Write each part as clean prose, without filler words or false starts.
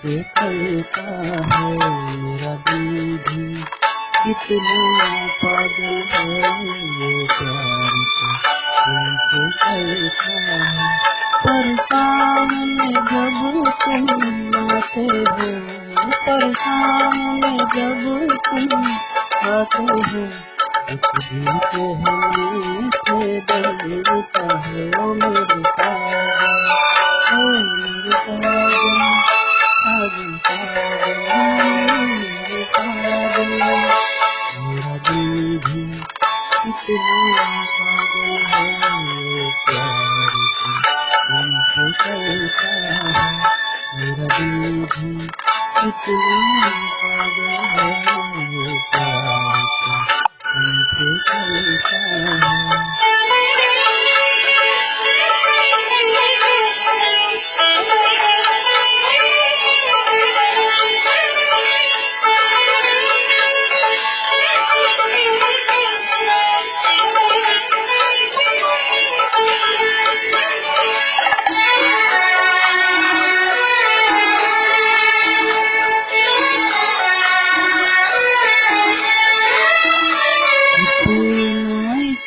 तुमसे करता है मेरा दिल भी कितना पागल है ये प्यार को तुमसे करता है। पर सामने जब तुम आते हो, पर सामने जब तुम आते हो, उस दिन से हम से डरता है। ओ मेरे पागल, ओ मेरे पागल, पागल पागल, मेरे पागल, मेरा दिल भी कितना पागल है ये प्यार को तुमसे करता है। मेरा दिल भी कितना पागल है ये प्यार को तुमसे करता है।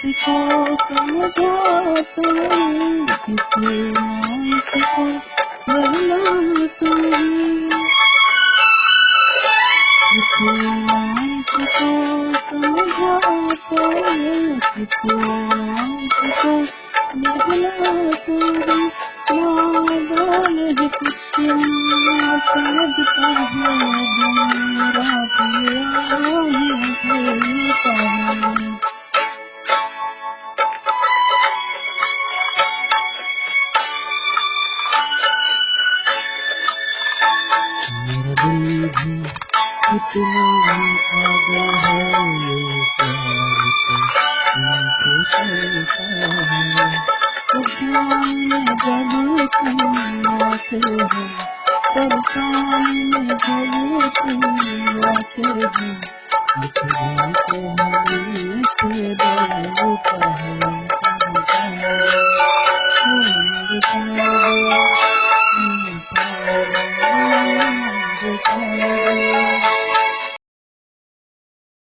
किसको समझा तुम, किसी को बहला तुम, किसी को समझा तुम, किसी को बहला तुम। नादान है कुछ ना समझता है दिन रात यही खेलता है। मेरा दिल भी कितना पागल है ये प्यार को तुमसे करता है। पर सामने जब तुम आते हो, पर सामने जब तुम आते हो, उस दिन से हम से डरता है। मेरे पागल, मेरे पागल, मेरे पागल।